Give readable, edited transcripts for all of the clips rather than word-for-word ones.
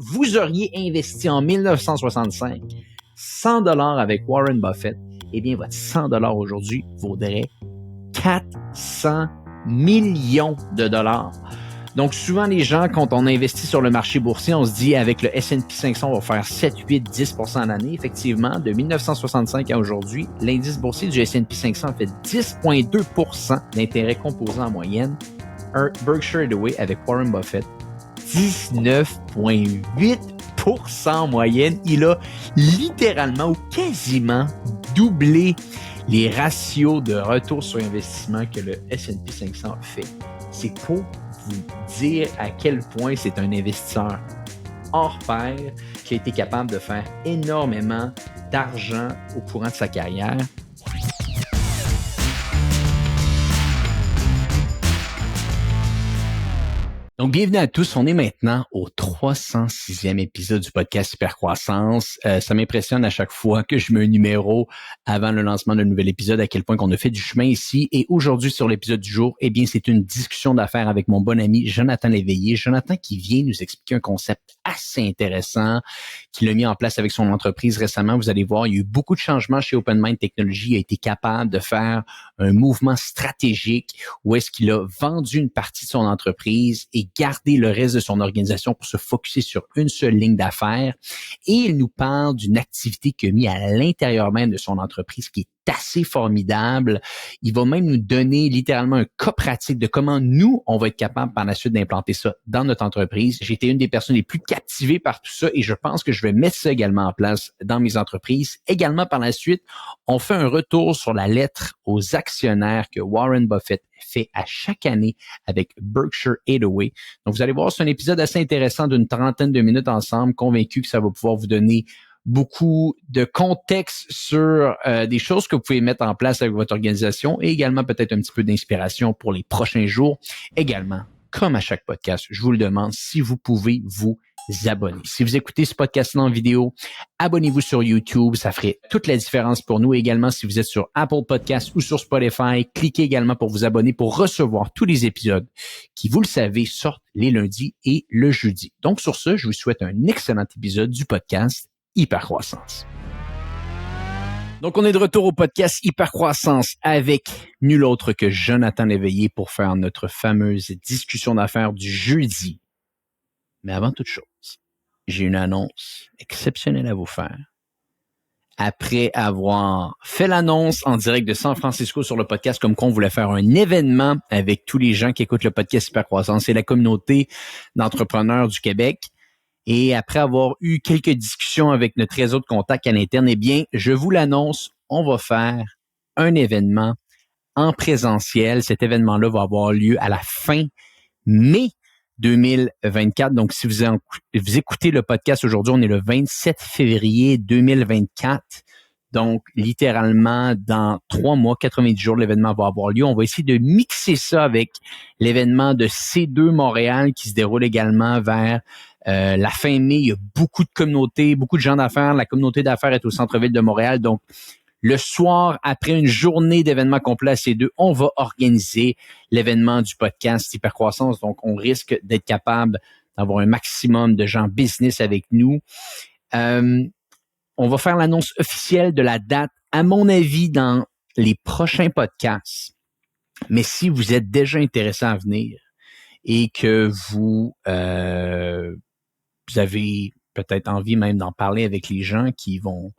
vous auriez investi en 1965 $100 avec Warren Buffett, eh bien, votre $100 aujourd'hui vaudrait 400 millions de dollars. Donc, souvent, les gens, quand on investit sur le marché boursier, on se dit, avec le S&P 500, on va faire 7, 8, 10% à l'année. Effectivement, de 1965 à aujourd'hui, l'indice boursier du S&P 500 fait 10,2% d'intérêt composé en moyenne. Berkshire Hathaway avec Warren Buffett, 19,8% en moyenne. Il a littéralement ou quasiment doublé les ratios de retour sur investissement que le S&P 500 fait. C'est pour vous dire à quel point c'est un investisseur hors pair qui a été capable de faire énormément d'argent au courant de sa carrière. Donc, bienvenue à tous. On est maintenant au 306e épisode du podcast Hypercroissance. Ça m'impressionne à chaque fois que je mets un numéro avant le lancement d'un nouvel épisode, à quel point qu'on a fait du chemin ici. Et aujourd'hui, sur l'épisode du jour, eh bien, c'est une discussion d'affaires avec mon bon ami Jonathan Léveillé. Jonathan qui vient nous expliquer un concept assez intéressant qu'il a mis en place avec son entreprise récemment. Vous allez voir, il y a eu beaucoup de changements chez Open Mind Technology. Il a été capable de faire un mouvement stratégique où est-ce qu'il a vendu une partie de son entreprise et garder le reste de son organisation pour se focusser sur une seule ligne d'affaires. Et il nous parle d'une activité qu'il a mis à l'intérieur même de son entreprise qui est assez formidable. Il va même nous donner littéralement un cas pratique de comment nous, on va être capable par la suite d'implanter ça dans notre entreprise. J'ai été une des personnes les plus captivées par tout ça et je pense que je vais mettre ça également en place dans mes entreprises. Également par la suite, on fait un retour sur la lettre aux actionnaires que Warren Buffett fait à chaque année avec Berkshire Hathaway. Donc, vous allez voir, c'est un épisode assez intéressant d'une 30aine de minutes ensemble, convaincu que ça va pouvoir vous donner beaucoup de contexte sur des choses que vous pouvez mettre en place avec votre organisation et également peut-être un petit peu d'inspiration pour les prochains jours. Également, comme à chaque podcast, je vous le demande si vous pouvez vous abonner. Si vous écoutez ce podcast en vidéo, abonnez-vous sur YouTube, ça ferait toute la différence pour nous. Et également, si vous êtes sur Apple Podcasts ou sur Spotify, cliquez également pour vous abonner pour recevoir tous les épisodes qui, vous le savez, sortent les lundis et le jeudi. Donc sur ce, je vous souhaite un excellent épisode du podcast Hypercroissance. Donc, on est de retour au podcast Hypercroissance avec nul autre que Jonathan Léveillé pour faire notre fameuse discussion d'affaires du jeudi. Mais avant toute chose, j'ai une annonce exceptionnelle à vous faire. Après avoir fait l'annonce en direct de San Francisco sur le podcast, comme qu'on voulait faire un événement avec tous les gens qui écoutent le podcast Hypercroissance et la communauté d'entrepreneurs du Québec, et après avoir eu quelques discussions avec notre réseau de contacts à l'interne, eh bien, je vous l'annonce, on va faire un événement en présentiel. Cet événement-là va avoir lieu à la fin mai 2024. Donc, si vous écoutez le podcast aujourd'hui, on est le 27 février 2024. Donc, littéralement, dans 3 mois, 90 jours, l'événement va avoir lieu. On va essayer de mixer ça avec l'événement de C2 Montréal qui se déroule également vers la fin mai. Il y a beaucoup de communautés, beaucoup de gens d'affaires. La communauté d'affaires est au centre-ville de Montréal. Donc, le soir, après une journée d'événements complets à C2, on va organiser l'événement du podcast Hypercroissance. Donc, on risque d'être capable d'avoir un maximum de gens business avec nous. On va faire l'annonce officielle de la date, à mon avis, dans les prochains podcasts. Mais si vous êtes déjà intéressé à venir et que vous avez peut-être envie même d'en parler avec les gens qui vont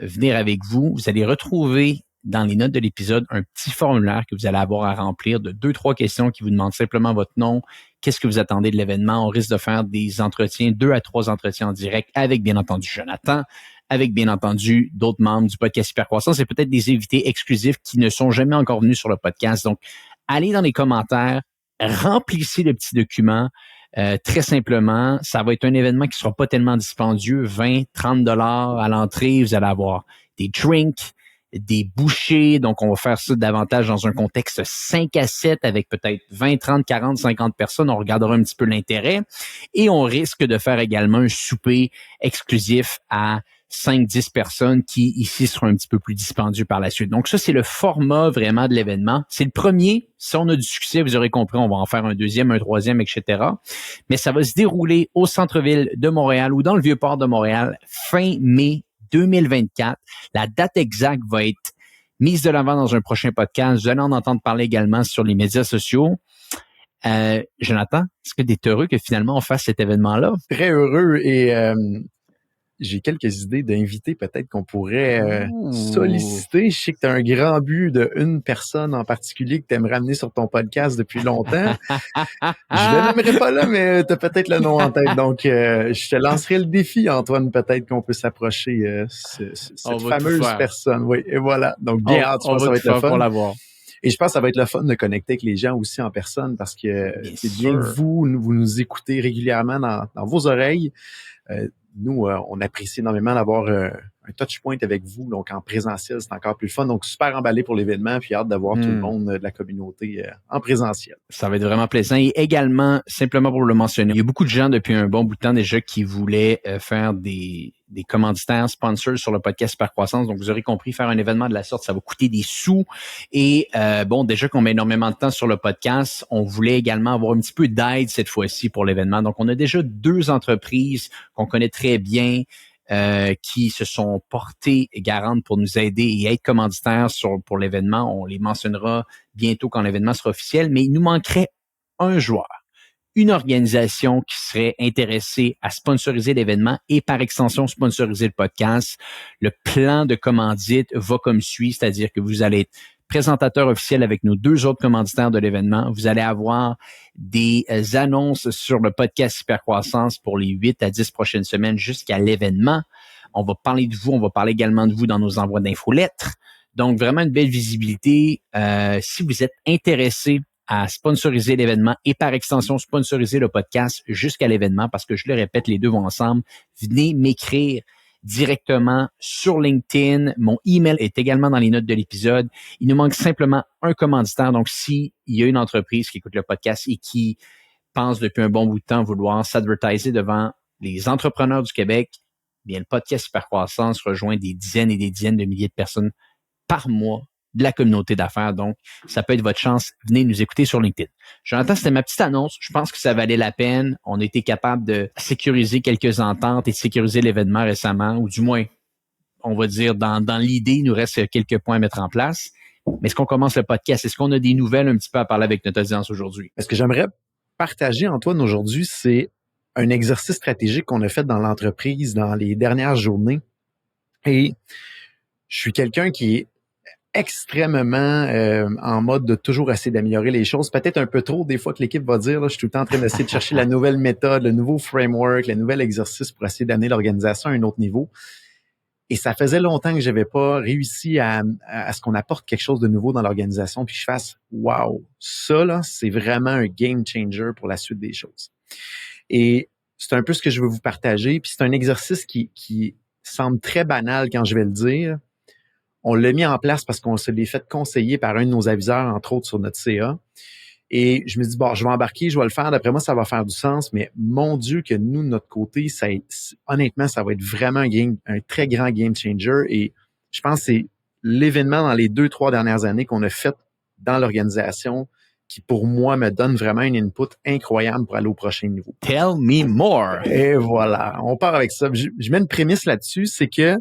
venir avec vous, vous allez retrouver dans les notes de l'épisode un petit formulaire que vous allez avoir à remplir de 2-3 questions qui vous demandent simplement votre nom, qu'est-ce que vous attendez de l'événement. On risque de faire des entretiens, 2 à 3 entretiens en direct avec, bien entendu, Jonathan, avec, bien entendu, d'autres membres du podcast Hypercroissance et peut-être des invités exclusifs qui ne sont jamais encore venus sur le podcast. Donc, allez dans les commentaires, remplissez le petit document. Très simplement, ça va être un événement qui sera pas tellement dispendieux, 20-30 $ à l'entrée. Vous allez avoir des drinks, des bouchées. Donc, on va faire ça davantage dans un contexte 5 à 7 avec peut-être 20, 30, 40, 50 personnes. On regardera un petit peu l'intérêt. Et on risque de faire également un souper exclusif à 5-10 personnes qui, ici, seront un petit peu plus dispendieux par la suite. Donc ça, c'est le format vraiment de l'événement. C'est le premier. Si on a du succès, vous aurez compris, on va en faire un deuxième, un troisième, etc. Mais ça va se dérouler au centre-ville de Montréal ou dans le Vieux-Port de Montréal fin mai 2024. La date exacte va être mise de l'avant dans un prochain podcast. Vous allez en entendre parler également sur les médias sociaux. Jonathan, est-ce que tu es heureux que finalement on fasse cet événement-là? Très heureux et j'ai quelques idées d'invités peut-être qu'on pourrait solliciter. Je sais que tu as un grand but d'une personne en particulier que tu aimes ramener sur ton podcast depuis longtemps. Je le nommerai pas là, mais tu as peut-être le nom en tête. Donc, je te lancerai le défi, Antoine, peut-être qu'on peut s'approcher cette fameuse personne. Oui, et voilà. Donc, bien hâte, je pense que ça va être le fun. Pour l'avoir. Et je pense que ça va être le fun de connecter avec les gens aussi en personne parce que c'est bien que vous nous écoutez régulièrement dans vos oreilles. Nous, on apprécie énormément d'avoir un touch point avec vous. Donc, en présentiel, c'est encore plus fun. Donc, super emballé pour l'événement puis hâte d'avoir tout le monde de la communauté en présentiel. Ça va être vraiment plaisant. Et également, simplement pour le mentionner, il y a beaucoup de gens depuis un bon bout de temps déjà qui voulaient faire des commanditaires, sponsors sur le podcast Supercroissance. Donc, vous aurez compris, faire un événement de la sorte, ça va coûter des sous. Et déjà qu'on met énormément de temps sur le podcast, on voulait également avoir un petit peu d'aide cette fois-ci pour l'événement. Donc, on a déjà 2 entreprises qu'on connaît très bien qui se sont portées garantes pour nous aider et être commanditaires pour l'événement. On les mentionnera bientôt quand l'événement sera officiel, mais il nous manquerait un joueur, une organisation qui serait intéressée à sponsoriser l'événement et par extension sponsoriser le podcast. Le plan de commandite va comme suit, c'est-à-dire que vous allez être présentateur officiel avec nos 2 autres commanditaires de l'événement. Vous allez avoir des annonces sur le podcast Supercroissance pour les 8 à 10 prochaines semaines jusqu'à l'événement. On va parler de vous, on va parler également de vous dans nos envois d'infolettres. Donc, vraiment une belle visibilité. Si vous êtes intéressé à sponsoriser l'événement et par extension sponsoriser le podcast jusqu'à l'événement, parce que je le répète, les 2 vont ensemble, venez m'écrire directement sur LinkedIn. Mon email est également dans les notes de l'épisode. Il nous manque simplement un commanditaire. Donc, s'il y a une entreprise qui écoute le podcast et qui pense depuis un bon bout de temps vouloir s'advertiser devant les entrepreneurs du Québec, bien, le podcast Supercroissance rejoint des dizaines et des dizaines de milliers de personnes par mois de la communauté d'affaires. Donc, ça peut être votre chance. Venez nous écouter sur LinkedIn. Jonathan, c'était ma petite annonce. Je pense que ça valait la peine. On a été capable de sécuriser quelques ententes et de sécuriser l'événement récemment, ou du moins, on va dire, dans l'idée, il nous reste quelques points à mettre en place. Mais est-ce qu'on commence le podcast? Est-ce qu'on a des nouvelles un petit peu à parler avec notre audience aujourd'hui? Ce que j'aimerais partager, Antoine, aujourd'hui, c'est un exercice stratégique qu'on a fait dans l'entreprise dans les dernières journées. Et je suis quelqu'un qui est extrêmement en mode de toujours essayer d'améliorer les choses. Peut-être un peu trop, des fois, que l'équipe va dire, là, je suis tout le temps en train d'essayer de chercher la nouvelle méthode, le nouveau framework, le nouvel exercice pour essayer d'amener l'organisation à un autre niveau. Et ça faisait longtemps que j'avais pas réussi à ce qu'on apporte quelque chose de nouveau dans l'organisation, puis je fasse « wow, ça, là, c'est vraiment un game changer pour la suite des choses. » Et c'est un peu ce que je veux vous partager, puis c'est un exercice qui semble très banal quand je vais le dire. On l'a mis en place parce qu'on se l'est fait conseiller par un de nos aviseurs, entre autres, sur notre CA. Et je me dis, bon, je vais embarquer, je vais le faire. D'après moi, ça va faire du sens. Mais mon Dieu, que nous, de notre côté, honnêtement, ça va être vraiment un très grand game changer. Et je pense que c'est l'événement dans les 2-3 dernières années qu'on a fait dans l'organisation qui, pour moi, me donne vraiment une input incroyable pour aller au prochain niveau. Tell me more. Et voilà, on part avec ça. Je mets une prémisse là-dessus, c'est que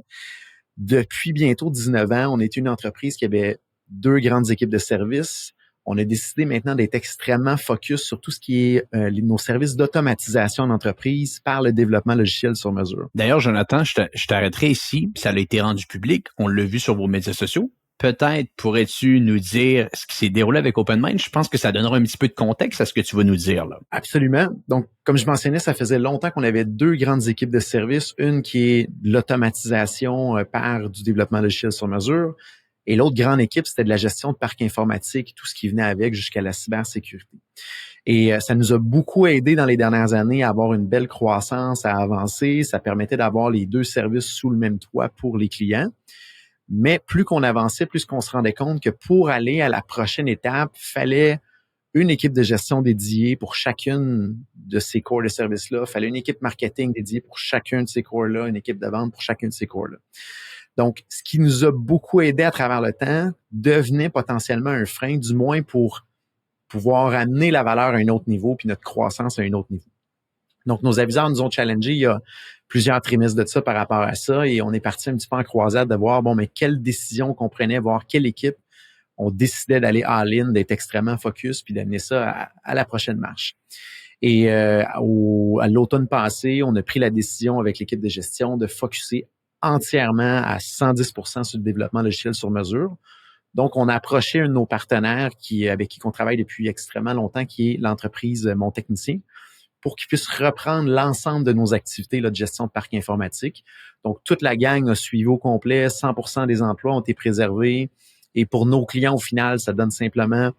depuis bientôt 19 ans, on est une entreprise qui avait 2 grandes équipes de services. On a décidé maintenant d'être extrêmement focus sur tout ce qui est nos services d'automatisation d'entreprise par le développement logiciel sur mesure. D'ailleurs, Jonathan, je t'arrêterai ici. Ça a été rendu public. On l'a vu sur vos médias sociaux. Peut-être pourrais-tu nous dire ce qui s'est déroulé avec OpenMind? Je pense que ça donnera un petit peu de contexte à ce que tu vas nous dire là. Absolument. Donc, comme je mentionnais, ça faisait longtemps qu'on avait 2 grandes équipes de services. Une qui est l'automatisation par du développement logiciel sur mesure. Et l'autre grande équipe, c'était de la gestion de parc informatique, tout ce qui venait avec jusqu'à la cybersécurité. Et ça nous a beaucoup aidé dans les dernières années à avoir une belle croissance, à avancer. Ça permettait d'avoir les 2 services sous le même toit pour les clients. Mais plus qu'on avançait, plus qu'on se rendait compte que pour aller à la prochaine étape, fallait une équipe de gestion dédiée pour chacune de ces corps de service-là. Il fallait une équipe marketing dédiée pour chacun de ces corps-là, une équipe de vente pour chacun de ces corps-là. Donc, ce qui nous a beaucoup aidé à travers le temps devenait potentiellement un frein, du moins pour pouvoir amener la valeur à un autre niveau puis notre croissance à un autre niveau. Donc, nos aviseurs nous ont challengés il y a plusieurs trimestres de ça par rapport à ça et on est parti un petit peu en croisade de voir, mais quelle décision qu'on prenait, voir quelle équipe on décidait d'aller all-in, d'être extrêmement focus puis d'amener ça à la prochaine marche. Et à l'automne passé, on a pris la décision avec l'équipe de gestion de focusser entièrement à 110% sur le développement logiciel sur mesure. Donc, on a approché un de nos partenaires avec qui on travaille depuis extrêmement longtemps, qui est l'entreprise Mon Technicien, pour qu'il puisse reprendre l'ensemble de nos activités là, de gestion de parc informatique. Donc, toute la gang a suivi au complet, 100% des emplois ont été préservés. Et pour nos clients, au final, ça donne simplement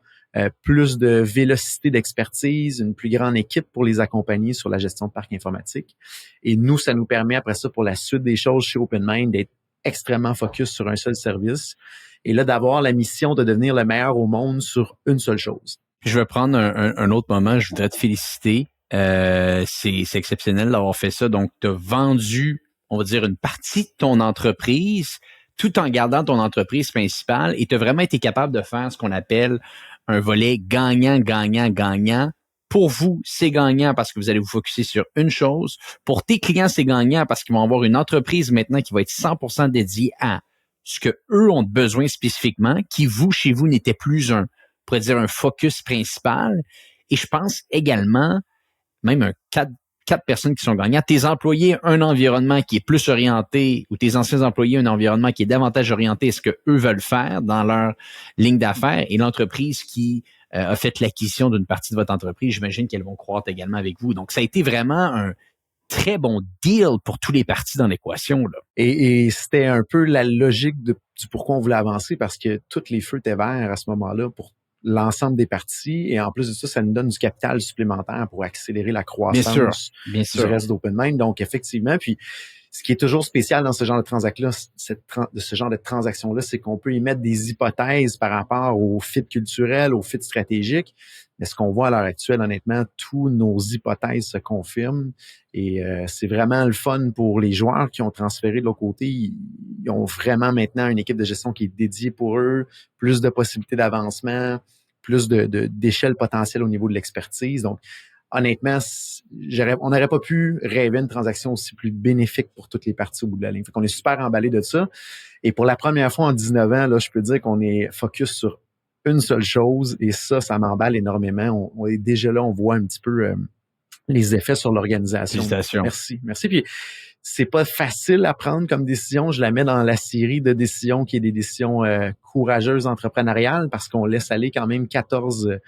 plus de vélocité d'expertise, une plus grande équipe pour les accompagner sur la gestion de parc informatique. Et nous, ça nous permet après ça, pour la suite des choses chez OpenMind, d'être extrêmement focus sur un seul service et là, d'avoir la mission de devenir le meilleur au monde sur une seule chose. Je vais prendre un autre moment. Je voudrais te féliciter. C'est exceptionnel d'avoir fait ça. Donc, tu as vendu, on va dire, une partie de ton entreprise tout en gardant ton entreprise principale et tu as vraiment été capable de faire ce qu'on appelle un volet gagnant, gagnant, gagnant. Pour vous, c'est gagnant parce que vous allez vous focusser sur une chose. Pour tes clients, c'est gagnant parce qu'ils vont avoir une entreprise maintenant qui va être 100% dédiée à ce que eux ont besoin spécifiquement, qui vous, chez vous, n'était plus on pourrait dire un focus principal. Et je pense également, même quatre personnes qui sont gagnantes, tes employés, un environnement qui est plus orienté, ou tes anciens employés, un environnement qui est davantage orienté à ce que eux veulent faire dans leur ligne d'affaires, et l'entreprise qui a fait l'acquisition d'une partie de votre entreprise, j'imagine qu'elles vont croître également avec vous. Donc, ça a été vraiment un très bon deal pour tous les partis dans l'équation, là. Et c'était un peu la logique du pourquoi on voulait avancer, parce que tous les feux étaient verts à ce moment-là pour l'ensemble des parties. Et en plus de ça, ça nous donne du capital supplémentaire pour accélérer la croissance bien sûr. du reste d'OpenMind. Donc, effectivement, puis ce qui est toujours spécial dans ce genre de transaction-là, c'est qu'on peut y mettre des hypothèses par rapport au fit culturel, au fit stratégique. Mais ce qu'on voit à l'heure actuelle, honnêtement, tous nos hypothèses se confirment. Et c'est vraiment le fun pour les joueurs qui ont transféré de l'autre côté. Ils ont vraiment maintenant une équipe de gestion qui est dédiée pour eux, plus de possibilités d'avancement, plus d'échelle potentielle au niveau de l'expertise. Donc, honnêtement, on n'aurait pas pu rêver une transaction aussi plus bénéfique pour toutes les parties au bout de la ligne. Fait qu'on est super emballé de ça. Et pour la première fois en 19 ans, là, je peux dire qu'on est focus sur une seule chose. Et ça m'emballe énormément. On est déjà là, on voit un petit peu les effets sur l'organisation. Félicitations. Merci. Puis, c'est pas facile à prendre comme décision. Je la mets dans la série de décisions qui est des décisions courageuses entrepreneuriales parce qu'on laisse aller quand même 14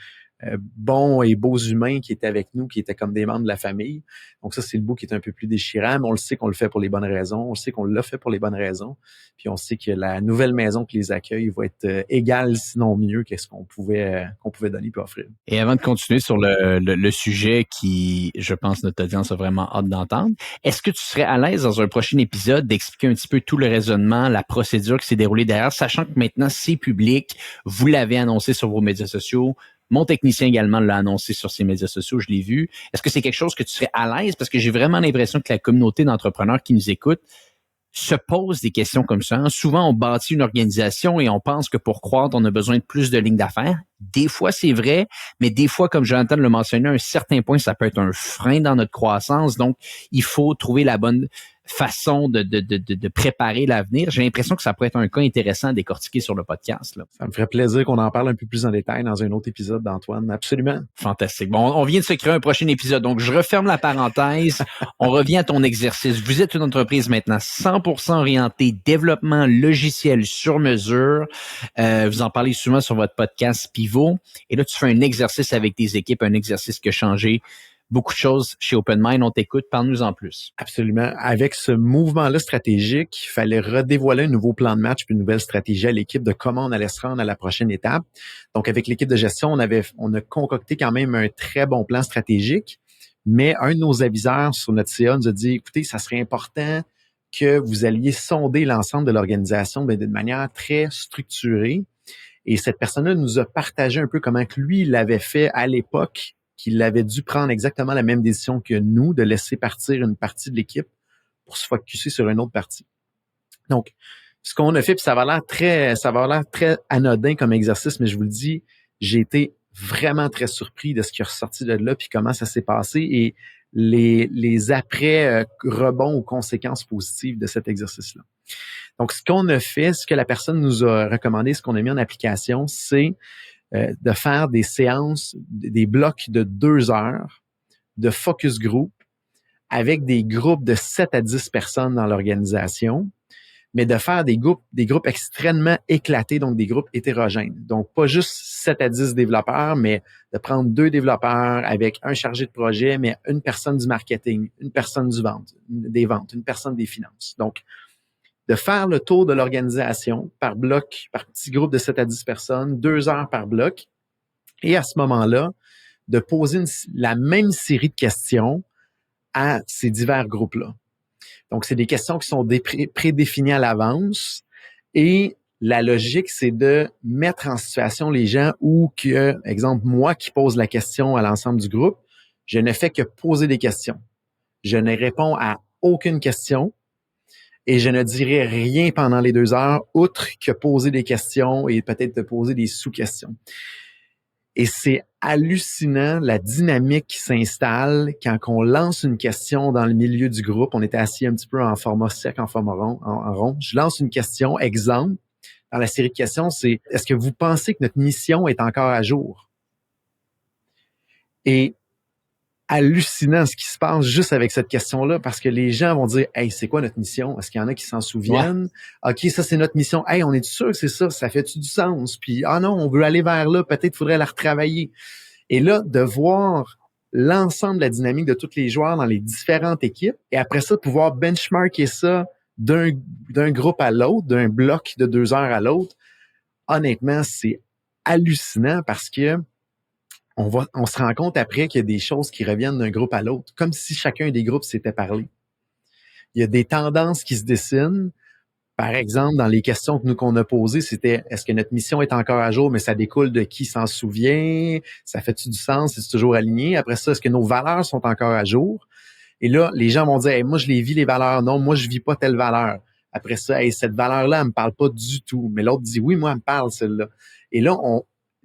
bons et beaux humains qui étaient avec nous, qui étaient comme des membres de la famille. Donc ça, c'est le bout qui est un peu plus déchirant, mais on le sait qu'on le fait pour les bonnes raisons. On le sait qu'on l'a fait pour les bonnes raisons. Puis on sait que la nouvelle maison qui les accueille va être égale, sinon mieux, qu'est-ce qu'on pouvait donner et offrir. Et avant de continuer sur le sujet qui, je pense, notre audience a vraiment hâte d'entendre, est-ce que tu serais à l'aise dans un prochain épisode d'expliquer un petit peu tout le raisonnement, la procédure qui s'est déroulée derrière, sachant que maintenant c'est public, vous l'avez annoncé sur vos médias sociaux, mon technicien également l'a annoncé sur ses médias sociaux, je l'ai vu. Est-ce que c'est quelque chose que tu serais à l'aise? Parce que j'ai vraiment l'impression que la communauté d'entrepreneurs qui nous écoute se pose des questions comme ça. Souvent, on bâtit une organisation et on pense que pour croître, on a besoin de plus de lignes d'affaires. Des fois, c'est vrai, mais des fois, comme Jonathan le mentionnait, à un certain point, ça peut être un frein dans notre croissance. Donc, il faut trouver la bonne façon de préparer l'avenir. J'ai l'impression que ça pourrait être un cas intéressant à décortiquer sur le podcast, là. Ça me ferait plaisir qu'on en parle un peu plus en détail dans un autre épisode d'Antoine. Absolument. Fantastique. Bon, on vient de se créer un prochain épisode. Donc, je referme la parenthèse. On revient à ton exercice. Vous êtes une entreprise maintenant 100% orientée développement logiciel sur mesure. Vous en parlez souvent sur votre podcast Pivot. Et là, tu fais un exercice avec tes équipes, un exercice qui a changé beaucoup de choses chez OpenMind. On t'écoute. Parle-nous en plus. Absolument. Avec ce mouvement-là stratégique, il fallait redévoiler un nouveau plan de match puis une nouvelle stratégie à l'équipe de comment on allait se rendre à la prochaine étape. Donc, avec l'équipe de gestion, on a concocté quand même un très bon plan stratégique, mais un de nos aviseurs sur notre CA nous a dit, écoutez, ça serait important que vous alliez sonder l'ensemble de l'organisation d'une manière très structurée Et cette personne-là nous a partagé un peu comment que lui, il l'avait fait à l'époque, qu'il avait dû prendre exactement la même décision que nous, de laisser partir une partie de l'équipe pour se focusser sur une autre partie. Donc, ce qu'on a fait, puis ça va l'air très anodin comme exercice, mais je vous le dis, j'ai été vraiment très surpris de ce qui est ressorti de là, puis comment ça s'est passé et les après rebonds ou conséquences positives de cet exercice-là. Donc, ce qu'on a fait, ce que la personne nous a recommandé, ce qu'on a mis en application, c'est de faire des séances, des blocs de 2 heures de focus group avec des groupes de 7 à 10 personnes dans l'organisation, mais de faire des groupes extrêmement éclatés, donc des groupes hétérogènes. Donc, pas juste 7 à 10 développeurs, mais de prendre 2 développeurs avec un chargé de projet, mais une personne du marketing, une personne des ventes, une personne des finances. Donc, de faire le tour de l'organisation par bloc, par petit groupe de 7 à 10 personnes, 2 heures par bloc, et à ce moment-là, de poser la même série de questions à ces divers groupes-là. Donc, c'est des questions qui sont prédéfinies à l'avance et la logique, c'est de mettre en situation les gens où que, exemple, moi qui pose la question à l'ensemble du groupe, je ne fais que poser des questions. Je ne réponds à aucune question et je ne dirai rien pendant les 2 heures, outre que poser des questions et peut-être de poser des sous-questions. Et c'est hallucinant la dynamique qui s'installe quand on lance une question dans le milieu du groupe. On était assis un petit peu en format cercle, en format rond, en rond. Je lance une question, exemple, dans la série de questions, c'est « Est-ce que vous pensez que notre mission est encore à jour? » Et hallucinant ce qui se passe juste avec cette question-là parce que les gens vont dire « Hey, c'est quoi notre mission? Est-ce qu'il y en a qui s'en souviennent? Ouais. OK, ça, c'est notre mission. Hey, on est sûr que c'est ça? Ça fait-tu du sens? Puis, ah non, on veut aller vers là. Peut-être faudrait la retravailler. » Et là, de voir l'ensemble de la dynamique de tous les joueurs dans les différentes équipes et après ça, de pouvoir benchmarker ça d'un groupe à l'autre, d'un bloc de 2 heures à l'autre, honnêtement, c'est hallucinant parce que on se rend compte après qu'il y a des choses qui reviennent d'un groupe à l'autre, comme si chacun des groupes s'était parlé. Il y a des tendances qui se dessinent. Par exemple, dans les questions qu'on a posées, c'était est-ce que notre mission est encore à jour, mais ça découle de qui s'en souvient? Ça fait-tu du sens? C'est toujours aligné? Après ça, est-ce que nos valeurs sont encore à jour? Et là, les gens vont dire hey, moi, je les vis les valeurs. Non, moi, je vis pas telle valeur. Après ça, hey, cette valeur-là, elle me parle pas du tout. Mais l'autre dit oui, moi, elle me parle, celle-là. Et là,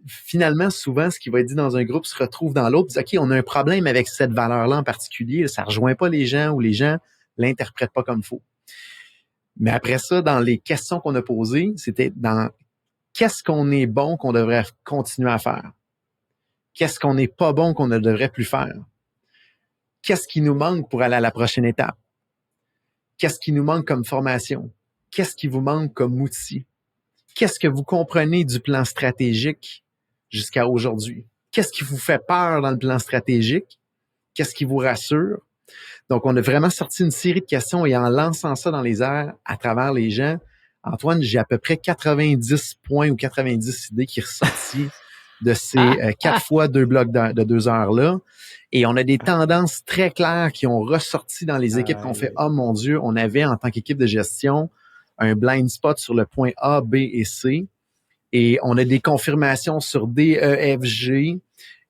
finalement, souvent, ce qui va être dit dans un groupe se retrouve dans l'autre. OK, on a un problème avec cette valeur-là en particulier. Ça rejoint pas les gens ou les gens l'interprètent pas comme il faut. Mais après ça, dans les questions qu'on a posées, c'était dans qu'est-ce qu'on est bon qu'on devrait continuer à faire? Qu'est-ce qu'on n'est pas bon qu'on ne devrait plus faire? Qu'est-ce qui nous manque pour aller à la prochaine étape? Qu'est-ce qui nous manque comme formation? Qu'est-ce qui vous manque comme outil? Qu'est-ce que vous comprenez du plan stratégique jusqu'à aujourd'hui? Qu'est-ce qui vous fait peur dans le plan stratégique? Qu'est-ce qui vous rassure? Donc, on a vraiment sorti une série de questions et en lançant ça dans les airs à travers les gens, Antoine, j'ai à peu près 90 points ou 90 idées qui ressorties de ces 4 fois 2 blocs de 2 heures-là. Et on a des tendances très claires qui ont ressorti dans les équipes qu'on fait « Oh mon Dieu, on avait en tant qu'équipe de gestion un blind spot sur le point A, B et C. Et on a des confirmations sur D, E, F, G. »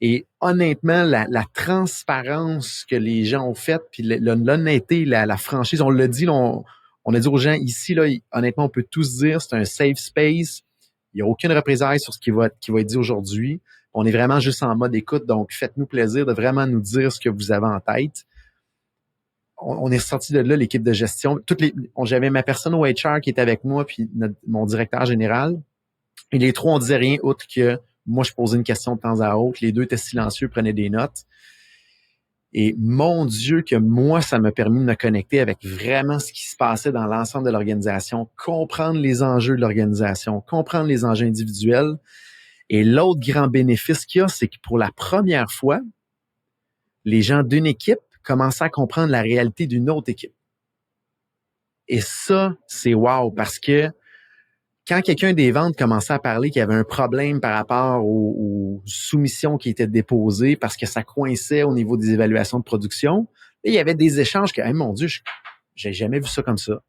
Et honnêtement, la transparence que les gens ont faite, puis l'honnêteté, la franchise, on l'a dit, là, on a dit aux gens ici, là, honnêtement, on peut tous dire, c'est un safe space. Il n'y a aucune représaille sur ce qui va être dit aujourd'hui. On est vraiment juste en mode écoute, donc faites-nous plaisir de vraiment nous dire ce que vous avez en tête. On est sorti de là, l'équipe de gestion. J'avais ma personne au HR qui était avec moi, puis mon directeur général. Et les trois, on disait rien autre que moi, je posais une question de temps à autre. Les deux étaient silencieux, prenaient des notes. Et mon Dieu, que moi, ça m'a permis de me connecter avec vraiment ce qui se passait dans l'ensemble de l'organisation, comprendre les enjeux de l'organisation, comprendre les enjeux individuels. Et l'autre grand bénéfice qu'il y a, c'est que pour la première fois, les gens d'une équipe commençaient à comprendre la réalité d'une autre équipe. Et ça, c'est wow, parce que quand quelqu'un des ventes commençait à parler qu'il y avait un problème par rapport aux soumissions qui étaient déposées parce que ça coinçait au niveau des évaluations de production, il y avait des échanges que, hey, mon Dieu, j'ai jamais vu ça comme ça.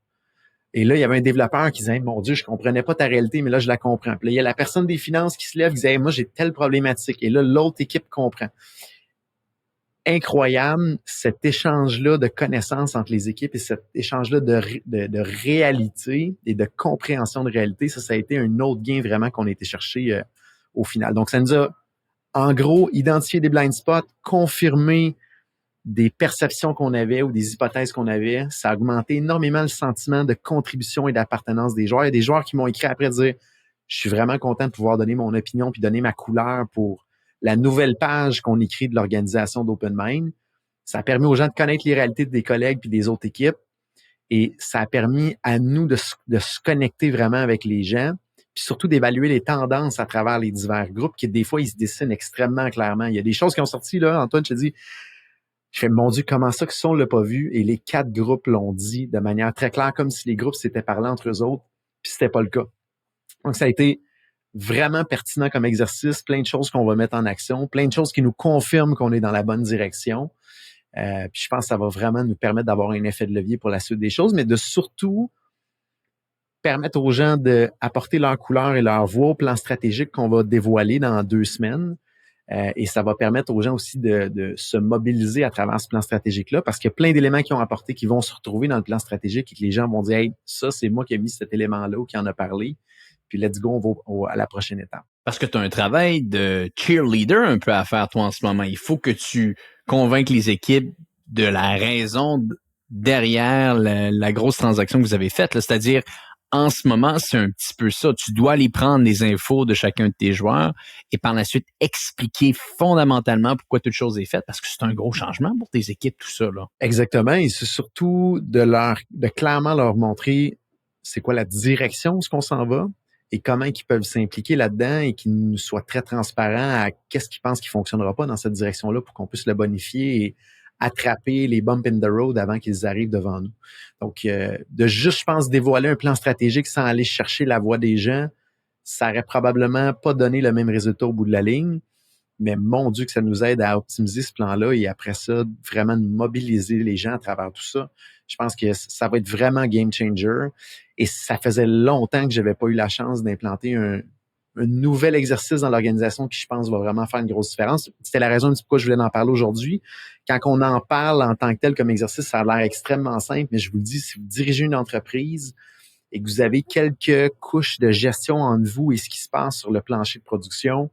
Et là, il y avait un développeur qui disait, mon Dieu, je comprenais pas ta réalité, mais là, je la comprends. Puis là, il y a la personne des finances qui se lève, qui disait, moi, j'ai telle problématique. Et là, l'autre équipe comprend. Incroyable, cet échange-là de connaissances entre les équipes et cet échange-là de réalité et de compréhension de réalité, ça a été un autre gain vraiment qu'on a été chercher au final. Donc, ça nous a, en gros, identifié des blind spots, confirmé des perceptions qu'on avait ou des hypothèses qu'on avait. Ça a augmenté énormément le sentiment de contribution et d'appartenance des joueurs. Il y a des joueurs qui m'ont écrit après dire « Je suis vraiment content de pouvoir donner mon opinion puis donner ma couleur pour la nouvelle page qu'on écrit de l'organisation d'OpenMind. » Ça a permis aux gens de connaître les réalités des collègues puis des autres équipes. Et ça a permis à nous de se connecter vraiment avec les gens, puis surtout d'évaluer les tendances à travers les divers groupes qui, des fois, ils se dessinent extrêmement clairement. Il y a des choses qui ont sorti, là, Antoine, je te dis, je fais, mon Dieu, comment ça que ça, on l'a pas vu? Et les 4 groupes l'ont dit de manière très claire, comme si les groupes s'étaient parlé entre eux autres, puis c'était pas le cas. Donc, ça a été vraiment pertinent comme exercice, plein de choses qu'on va mettre en action, plein de choses qui nous confirment qu'on est dans la bonne direction. Puis je pense que ça va vraiment nous permettre d'avoir un effet de levier pour la suite des choses, mais de surtout permettre aux gens d'apporter leur couleur et leur voix au plan stratégique qu'on va dévoiler dans 2 semaines. Et ça va permettre aux gens aussi de se mobiliser à travers ce plan stratégique-là, parce qu'il y a plein d'éléments qui ont apporté, qui vont se retrouver dans le plan stratégique et que les gens vont dire « Hey, ça, c'est moi qui ai mis cet élément-là ou qui en a parlé. » Puis let's go, on va à la prochaine étape. Parce que tu as un travail de cheerleader un peu à faire, toi, en ce moment. Il faut que tu convainques les équipes de la raison derrière la grosse transaction que vous avez faite. C'est-à-dire, en ce moment, c'est un petit peu ça. Tu dois aller prendre les infos de chacun de tes joueurs et par la suite expliquer fondamentalement pourquoi toute chose est faite, parce que c'est un gros changement pour tes équipes, tout ça, là. Exactement. Et c'est surtout de clairement leur montrer c'est quoi la direction où ce qu'on s'en va et comment ils peuvent s'impliquer là-dedans et qu'ils nous soient très transparents à qu'est-ce qu'ils pensent qui fonctionnera pas dans cette direction-là pour qu'on puisse le bonifier et attraper les bumps in the road avant qu'ils arrivent devant nous. Donc, de juste, je pense, dévoiler un plan stratégique sans aller chercher la voix des gens, ça aurait probablement pas donné le même résultat au bout de la ligne. Mais mon Dieu que ça nous aide à optimiser ce plan-là et après ça, vraiment mobiliser les gens à travers tout ça. Je pense que ça va être vraiment game changer. Et ça faisait longtemps que j'avais pas eu la chance d'implanter un nouvel exercice dans l'organisation qui, je pense, va vraiment faire une grosse différence. C'était la raison du pourquoi je voulais en parler aujourd'hui. Quand on en parle en tant que tel comme exercice, ça a l'air extrêmement simple, mais je vous le dis, si vous dirigez une entreprise et que vous avez quelques couches de gestion entre vous et ce qui se passe sur le plancher de production,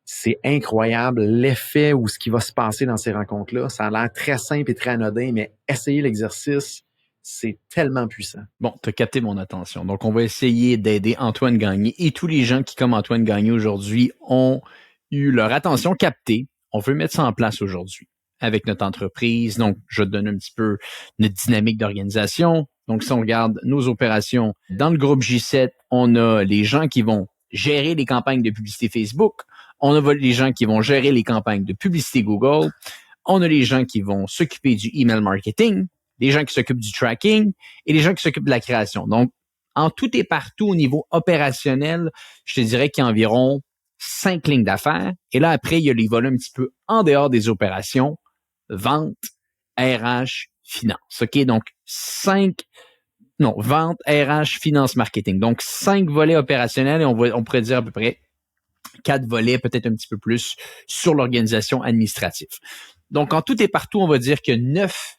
c'est incroyable l'effet ou ce qui va se passer dans ces rencontres-là. Ça a l'air très simple et très anodin, mais essayez l'exercice, c'est tellement puissant. Bon, tu as capté mon attention. Donc, on va essayer d'aider Antoine Gagné et tous les gens qui, comme Antoine Gagné aujourd'hui, ont eu leur attention captée. On veut mettre ça en place aujourd'hui avec notre entreprise. Donc, je te donne un petit peu notre dynamique d'organisation. Donc, si on regarde nos opérations dans le groupe J7, on a les gens qui vont gérer les campagnes de publicité Facebook. On a les gens qui vont gérer les campagnes de publicité Google. On a les gens qui vont s'occuper du email marketing, les gens qui s'occupent du tracking et les gens qui s'occupent de la création. Donc, en tout et partout au niveau opérationnel, je te dirais qu'il y a environ 5 lignes d'affaires. Et là, après, il y a les volets un petit peu en dehors des opérations, vente, RH, finance. OK? Donc, vente, RH, finance, marketing. Donc, 5 volets opérationnels et on pourrait dire à peu près 4 volets, peut-être un petit peu plus, sur l'organisation administrative. Donc, en tout et partout, on va dire qu'il y a 9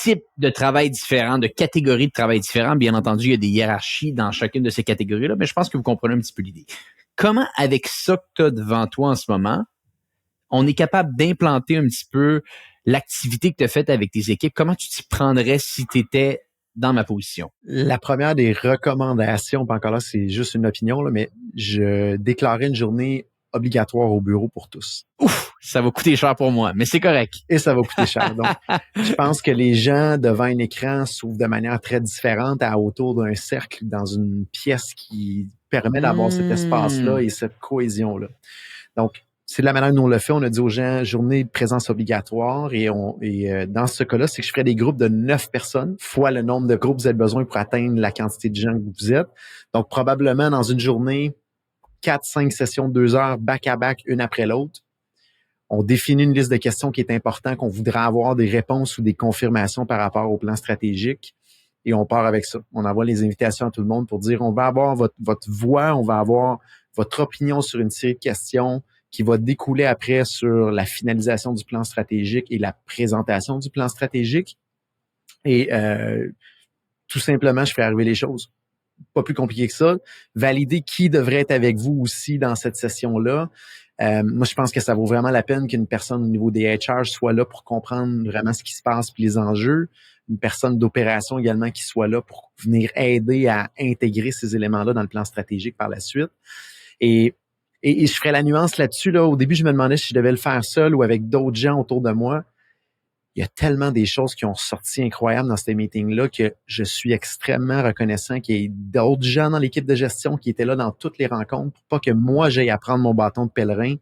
types de travail différents, de catégories de travail différents. Bien entendu, il y a des hiérarchies dans chacune de ces catégories-là, mais je pense que vous comprenez un petit peu l'idée. Comment, avec ça que tu as devant toi en ce moment, on est capable d'implanter un petit peu l'activité que tu as faite avec tes équipes? Comment tu t'y prendrais si tu étais dans ma position? La première des recommandations, pas encore là, c'est juste une opinion, là, mais je déclarais une journée obligatoire au bureau pour tous. Ouf, ça va coûter cher pour moi, mais c'est correct. Et ça va coûter cher. Donc, je pense que les gens devant un écran s'ouvrent de manière très différente autour d'un cercle dans une pièce qui permet d'avoir cet espace-là et cette cohésion-là. Donc, c'est de la manière dont on le fait. On a dit aux gens, journée de présence obligatoire. Et dans ce cas-là, c'est que je ferais des groupes de 9 personnes, fois le nombre de groupes que vous avez besoin pour atteindre la quantité de gens que vous êtes. Donc, probablement, dans une journée, 4-5 sessions de 2 heures, back-à-back, une après l'autre. On définit une liste de questions qui est importante, qu'on voudrait avoir des réponses ou des confirmations par rapport au plan stratégique. et on part avec ça. On envoie les invitations à tout le monde pour dire, on va avoir votre voix, on va avoir votre opinion sur une série de questions qui va découler après sur la finalisation du plan stratégique et la présentation du plan stratégique. Et tout simplement, je fais arriver les choses. Pas plus compliqué que ça. Valider qui devrait être avec vous aussi dans cette session-là. Moi, je pense que ça vaut vraiment la peine qu'une personne au niveau des HR soit là pour comprendre vraiment ce qui se passe et les enjeux. Une personne d'opération également qui soit là pour venir aider à intégrer ces éléments-là dans le plan stratégique par la suite. Et je ferais la nuance là-dessus. Là. Au début, je me demandais si je devais le faire seul ou avec d'autres gens autour de moi. Il y a tellement des choses qui ont sorti incroyables dans ces meetings-là que je suis extrêmement reconnaissant qu'il y ait d'autres gens dans l'équipe de gestion qui étaient là dans toutes les rencontres pour pas que moi, j'aille à prendre mon bâton de pèlerin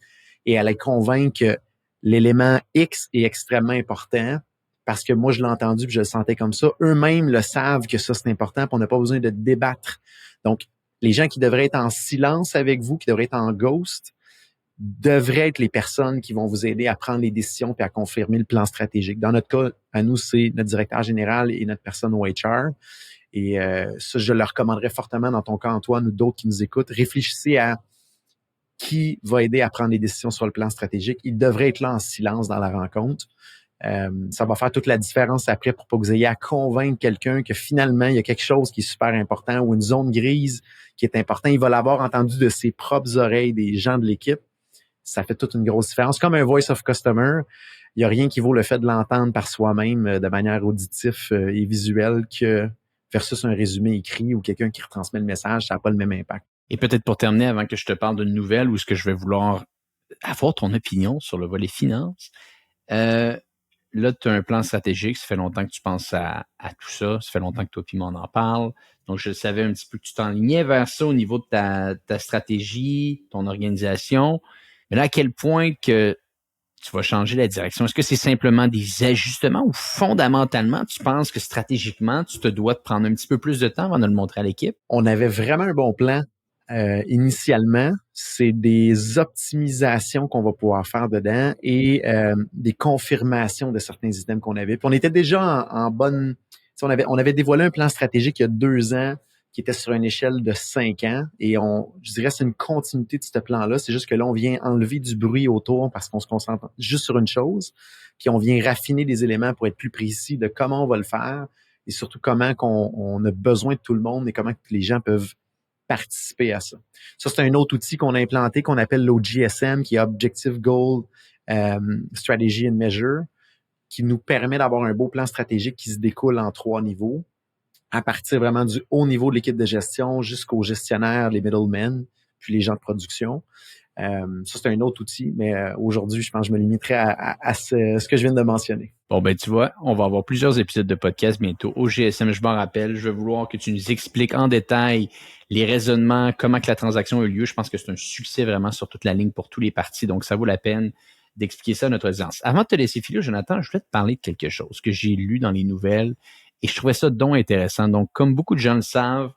et à les convaincre que l'élément X est extrêmement important parce que moi, je l'ai entendu et je le sentais comme ça. Eux-mêmes le savent que ça, c'est important puis on n'a pas besoin de débattre. Donc, les gens qui devraient être en silence avec vous, qui devraient être en ghost, devraient être les personnes qui vont vous aider à prendre les décisions et à confirmer le plan stratégique. Dans notre cas, à nous, c'est notre directeur général et notre personne au HR. Et ça, je le recommanderais fortement dans ton cas, Antoine, ou d'autres qui nous écoutent. Réfléchissez à qui va aider à prendre les décisions sur le plan stratégique. Il devrait être là en silence dans la rencontre. Ça va faire toute la différence après pour pas que vous ayez à convaincre quelqu'un que finalement, il y a quelque chose qui est super important ou une zone grise qui est importante. Il va l'avoir entendu de ses propres oreilles des gens de l'équipe. Ça fait toute une grosse différence. Comme un voice of customer, il n'y a rien qui vaut le fait de l'entendre par soi-même de manière auditive et visuelle que versus un résumé écrit ou quelqu'un qui retransmet le message, ça n'a pas le même impact. Et peut-être pour terminer, avant que je te parle d'une nouvelle ou ce que je vais vouloir avoir ton opinion sur le volet finance, là, tu as un plan stratégique, ça fait longtemps que tu penses à tout ça, ça fait longtemps que toi et moi on en parle. Donc, je savais un petit peu que tu t'enlignais vers ça au niveau de ta stratégie, ton organisation. Mais là, à quel point que tu vas changer la direction? Est-ce que c'est simplement des ajustements ou fondamentalement, tu penses que stratégiquement, tu te dois de prendre un petit peu plus de temps avant de le montrer à l'équipe? On avait vraiment un bon plan. Initialement, c'est des optimisations qu'on va pouvoir faire dedans et des confirmations de certains items qu'on avait. Puis on était déjà en bonne... On avait dévoilé un plan stratégique il y a 2 ans qui était sur une échelle de 5 ans et je dirais c'est une continuité de ce plan-là. C'est juste que là, on vient enlever du bruit autour parce qu'on se concentre juste sur une chose, puis on vient raffiner des éléments pour être plus précis de comment on va le faire et surtout comment on a besoin de tout le monde et comment les gens peuvent participer à ça. Ça, c'est un autre outil qu'on a implanté qu'on appelle l'OGSM, qui est Objective Goal Strategy and Measure, qui nous permet d'avoir un beau plan stratégique qui se découle en 3 niveaux, à partir vraiment du haut niveau de l'équipe de gestion jusqu'aux gestionnaires, les middlemen, puis les gens de production. Ça, c'est un autre outil, mais aujourd'hui, je pense que je me limiterai à ce que je viens de mentionner. Bon, ben tu vois, on va avoir plusieurs épisodes de podcast bientôt au GSM, je m'en rappelle. Je vais vouloir que tu nous expliques en détail les raisonnements, comment que la transaction a eu lieu. Je pense que c'est un succès vraiment sur toute la ligne pour tous les partis, donc ça vaut la peine d'expliquer ça à notre audience. Avant de te laisser filer, Jonathan, je voulais te parler de quelque chose que j'ai lu dans les nouvelles et je trouvais ça donc intéressant. Donc, comme beaucoup de gens le savent,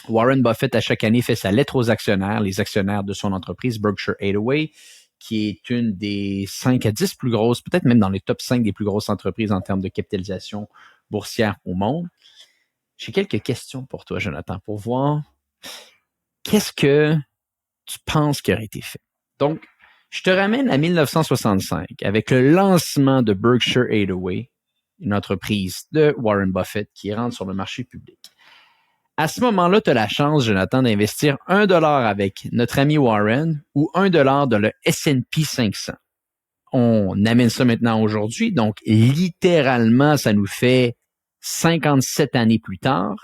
Warren Buffett, à chaque année, fait sa lettre aux actionnaires, les actionnaires de son entreprise Berkshire Hathaway, qui est une des 5 à 10 plus grosses, peut-être même dans les top 5 des plus grosses entreprises en termes de capitalisation boursière au monde. J'ai quelques questions pour toi, Jonathan, pour voir qu'est-ce que tu penses qui aurait été fait. Donc, je te ramène à 1965 avec le lancement de Berkshire Hathaway, une entreprise de Warren Buffett qui rentre sur le marché public. À ce moment-là, tu as la chance, Jonathan, d'investir $1 avec notre ami Warren ou $1 dans le S&P 500. On amène ça maintenant aujourd'hui, donc littéralement, ça nous fait 57 années plus tard.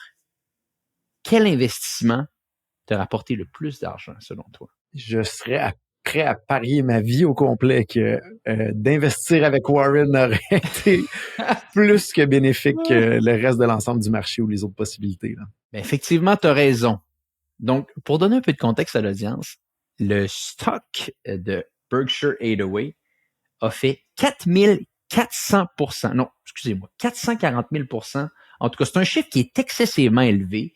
Quel investissement t'a rapporté le plus d'argent, selon toi? Je serais prêt à parier ma vie au complet que d'investir avec Warren aurait été plus que bénéfique que le reste de l'ensemble du marché ou les autres possibilités. Là. Ben effectivement, tu as raison. Donc, pour donner un peu de contexte à l'audience, le stock de Berkshire Hathaway a fait 4400%. Non, excusez-moi, 440 000%. En tout cas, c'est un chiffre qui est excessivement élevé.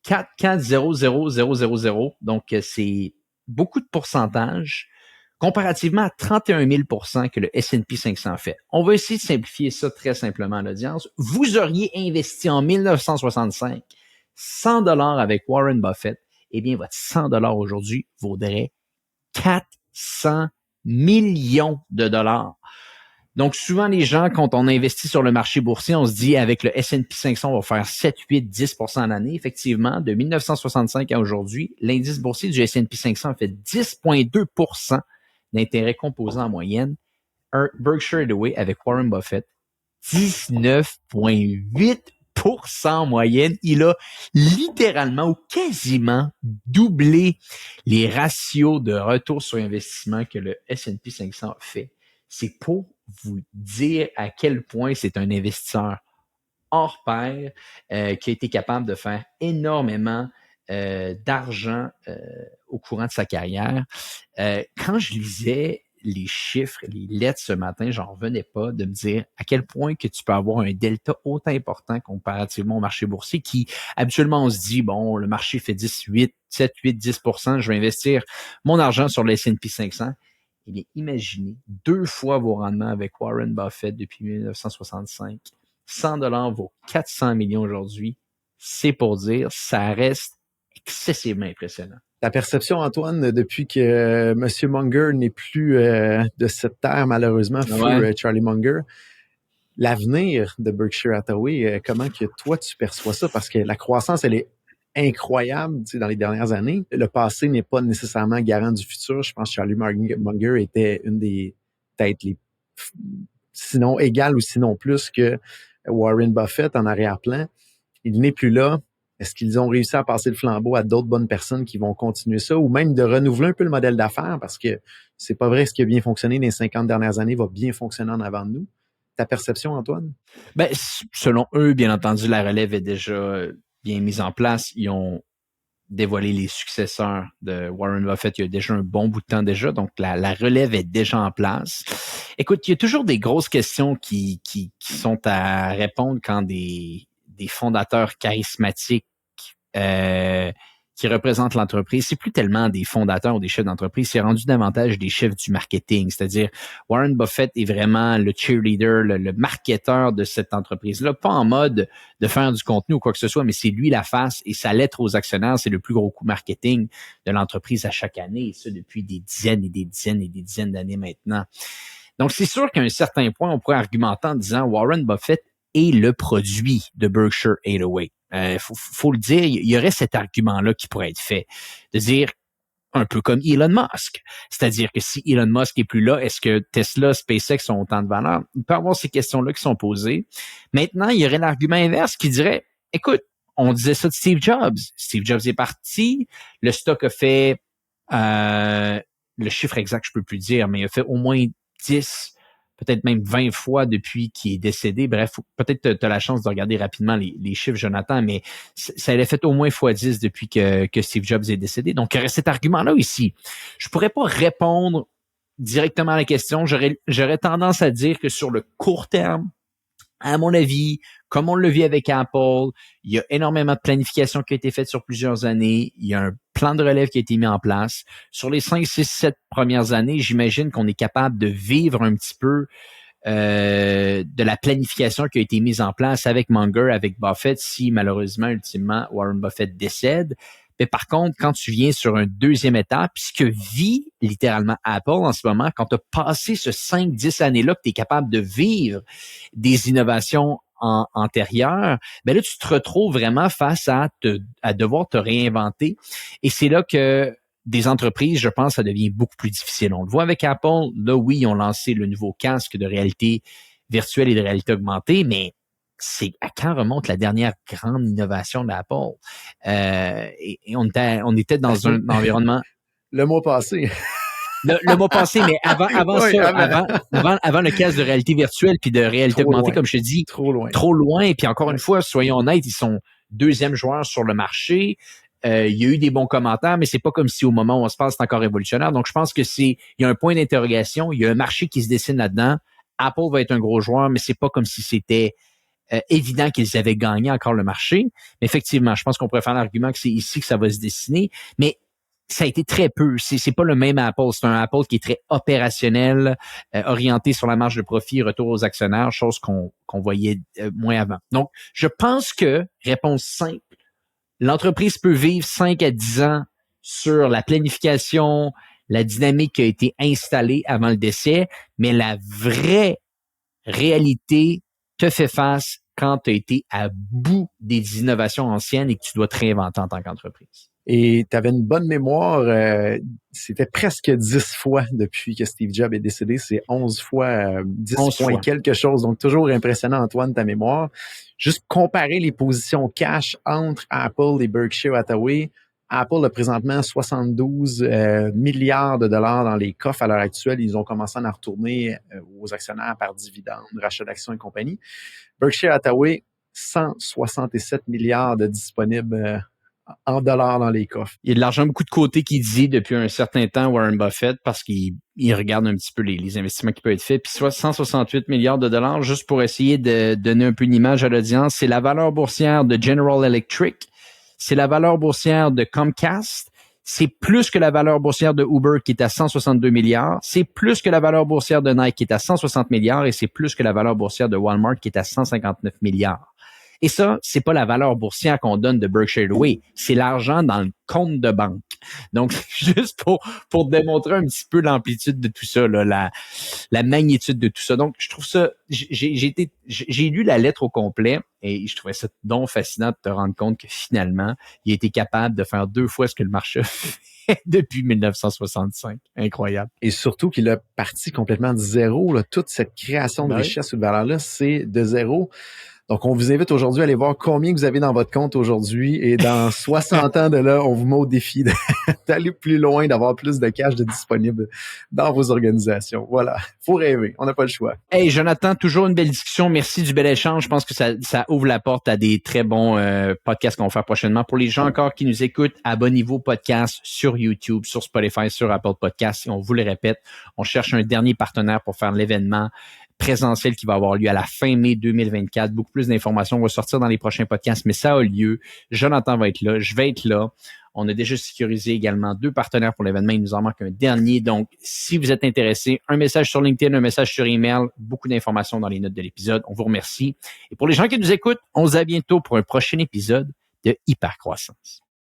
4,00000. Donc, c'est beaucoup de pourcentage comparativement à 31 000 % que le S&P 500 fait. On va essayer de simplifier ça très simplement à l'audience. Vous auriez investi en 1965 100 $ avec Warren Buffett, eh bien, votre 100 $ aujourd'hui vaudrait 400 millions de dollars. Donc, souvent, les gens, quand on investit sur le marché boursier, on se dit, avec le S&P 500, on va faire 7, 8, 10 % à l'année. Effectivement, de 1965 à aujourd'hui, l'indice boursier du S&P 500 fait 10,2 % d'intérêt composé en moyenne. Berkshire Hathaway avec Warren Buffett, 19,8 % en moyenne. Il a littéralement ou quasiment doublé les ratios de retour sur investissement que le S&P 500 fait. C'est pour vous dire à quel point c'est un investisseur hors pair qui a été capable de faire énormément d'argent au courant de sa carrière. Quand je lisais les chiffres, les lettres ce matin, j'en revenais pas de me dire à quel point que tu peux avoir un delta autant important comparativement au marché boursier qui, habituellement, on se dit, bon, le marché fait 7, 8, 10 %, je vais investir mon argent sur le S&P 500. Eh bien, imaginez 2 fois vos rendements avec Warren Buffett depuis 1965. 100 $ vaut 400 millions aujourd'hui. C'est pour dire, ça reste excessivement impressionnant. Ta perception, Antoine, depuis que M. Munger n'est plus de cette terre, malheureusement, feu Charlie Munger, l'avenir de Berkshire Hathaway, comment que toi, tu perçois ça? Parce que la croissance, elle est incroyable dans les dernières années. Le passé n'est pas nécessairement garant du futur. Je pense que Charlie Munger était une des peut-être les sinon égales ou sinon plus que Warren Buffett en arrière-plan. Il n'est plus là. Est-ce qu'ils ont réussi à passer le flambeau à d'autres bonnes personnes qui vont continuer ça ou même de renouveler un peu le modèle d'affaires parce que c'est pas vrai que ce qui a bien fonctionné dans les 50 dernières années va bien fonctionner en avant de nous. Ta perception, Antoine? Ben, selon eux, bien entendu, la relève est déjà bien mise en place. Ils ont dévoilé les successeurs de Warren Buffett il y a déjà un bon bout de temps déjà, donc la relève est déjà en place. Écoute, il y a toujours des grosses questions qui sont à répondre quand des fondateurs charismatiques qui représentent l'entreprise, c'est plus tellement des fondateurs ou des chefs d'entreprise, c'est rendu davantage des chefs du marketing. C'est-à-dire, Warren Buffett est vraiment le cheerleader, le marketeur de cette entreprise-là, pas en mode de faire du contenu ou quoi que ce soit, mais c'est lui la face et sa lettre aux actionnaires, c'est le plus gros coup marketing de l'entreprise à chaque année, et ça depuis des dizaines et des dizaines et des dizaines d'années maintenant. Donc, c'est sûr qu'à un certain point, on pourrait argumenter en disant Warren Buffett est le produit de Berkshire Hathaway. Faut le dire, il y aurait cet argument-là qui pourrait être fait, de dire un peu comme Elon Musk. C'est-à-dire que si Elon Musk est plus là, est-ce que Tesla, SpaceX ont autant de valeur? Il peut y avoir ces questions-là qui sont posées. Maintenant, il y aurait l'argument inverse qui dirait, écoute, on disait ça de Steve Jobs. Steve Jobs est parti, le stock a fait, le chiffre exact, je peux plus dire, mais il a fait au moins 10, peut-être même 20 fois depuis qu'il est décédé. Bref, peut-être tu as la chance de regarder rapidement les chiffres, Jonathan, mais ça l'a fait au moins x10 depuis que Steve Jobs est décédé. Donc, il y aurait cet argument-là ici. Je pourrais pas répondre directement à la question. J'aurais tendance à dire que sur le court terme, à mon avis, comme on le vit avec Apple, il y a énormément de planification qui a été faite sur plusieurs années. Il y a un plan de relève qui a été mis en place. Sur les 5, 6, 7 premières années, j'imagine qu'on est capable de vivre un petit peu de la planification qui a été mise en place avec Munger, avec Buffett, si malheureusement, ultimement, Warren Buffett décède. Mais par contre, quand tu viens sur une deuxième étape, ce que vit littéralement Apple en ce moment, quand tu as passé ce 5-10 années-là que tu es capable de vivre des innovations antérieures, ben là, tu te retrouves vraiment face à devoir te réinventer. Et c'est là que des entreprises, je pense, ça devient beaucoup plus difficile. On le voit avec Apple. Là, oui, ils ont lancé le nouveau casque de réalité virtuelle et de réalité augmentée, mais c'est à quand remonte la dernière grande innovation d'Apple? Et on était dans un environnement... Le mois passé. Le mois passé, mais avant oui, ça, avant le casque de réalité virtuelle puis de réalité augmentée, comme je te dis, trop loin. Et puis encore une fois, soyons honnêtes, ils sont deuxième joueur sur le marché. Il y a eu des bons commentaires, mais c'est pas comme si au moment où on se parle, c'est encore révolutionnaire. Donc, je pense que il y a un point d'interrogation, il y a un marché qui se dessine là-dedans. Apple va être un gros joueur, mais c'est pas comme si c'était évident qu'ils avaient gagné encore le marché. Mais effectivement, je pense qu'on pourrait faire l'argument que c'est ici que ça va se dessiner. Mais ça a été très peu. C'est pas le même Apple. C'est un Apple qui est très opérationnel, orienté sur la marge de profit, retour aux actionnaires, chose qu'on voyait moins avant. Donc, je pense que, réponse simple, l'entreprise peut vivre 5 à 10 ans sur la planification, la dynamique qui a été installée avant le décès, mais la vraie réalité te fait face quand tu as été à bout des innovations anciennes et que tu dois te réinventer en tant qu'entreprise. Et tu avais une bonne mémoire, c'était presque 10 fois depuis que Steve Jobs est décédé, c'est 11 fois, 10 11 points fois. quelque chose. Donc, toujours impressionnant, Antoine, ta mémoire. Juste comparer les positions cash entre Apple et Berkshire Hathaway. Apple a présentement 72 milliards de dollars dans les coffres à l'heure actuelle. Ils ont commencé à en retourner aux actionnaires par dividendes, rachat d'actions et compagnie. Berkshire Hathaway, 167 milliards de disponibles en dollars dans les coffres. Il y a de l'argent beaucoup de côté qui dit depuis un certain temps Warren Buffett parce qu'il regarde un petit peu les investissements qui peuvent être faits. Puis 168 milliards de dollars, juste pour essayer de donner un peu une image à l'audience, c'est la valeur boursière de General Electric, c'est la valeur boursière de Comcast, c'est plus que la valeur boursière de Uber qui est à 162 milliards, c'est plus que la valeur boursière de Nike qui est à 160 milliards et c'est plus que la valeur boursière de Walmart qui est à 159 milliards. Et ça, c'est pas la valeur boursière qu'on donne de Berkshire Hathaway, c'est l'argent dans le compte de banque. Donc, juste pour démontrer un petit peu l'amplitude de tout ça, là, la magnitude de tout ça. Donc, je trouve ça, j'ai lu la lettre au complet et je trouvais ça donc fascinant de te rendre compte que finalement, il a été capable de faire 2 fois ce que le marché a fait depuis 1965. Incroyable. Et surtout qu'il a parti complètement de zéro. Là. Toute cette création de richesse ou de valeur-là, c'est de zéro. Donc, on vous invite aujourd'hui à aller voir combien vous avez dans votre compte aujourd'hui. Et dans 60 ans de là, on vous met au défi d'aller plus loin, d'avoir plus de cash de disponible dans vos organisations. Voilà. Faut rêver. On n'a pas le choix. Hey, Jonathan, toujours une belle discussion. Merci du bel échange. Je pense que ça ouvre la porte à des très bons podcasts qu'on va faire prochainement. Pour les gens encore qui nous écoutent, abonnez-vous au podcast sur YouTube, sur Spotify, sur Apple Podcasts. Et on vous le répète, on cherche un dernier partenaire pour faire l'événement présentiel qui va avoir lieu à la fin mai 2024. Beaucoup plus d'informations vont sortir dans les prochains podcasts, mais ça a lieu. Jonathan va être là, je vais être là. On a déjà sécurisé également 2 partenaires pour l'événement. Il nous en manque un dernier. Donc, si vous êtes intéressé, un message sur LinkedIn, un message sur email, beaucoup d'informations dans les notes de l'épisode. On vous remercie. Et pour les gens qui nous écoutent, on se dit à bientôt pour un prochain épisode de Hypercroissance.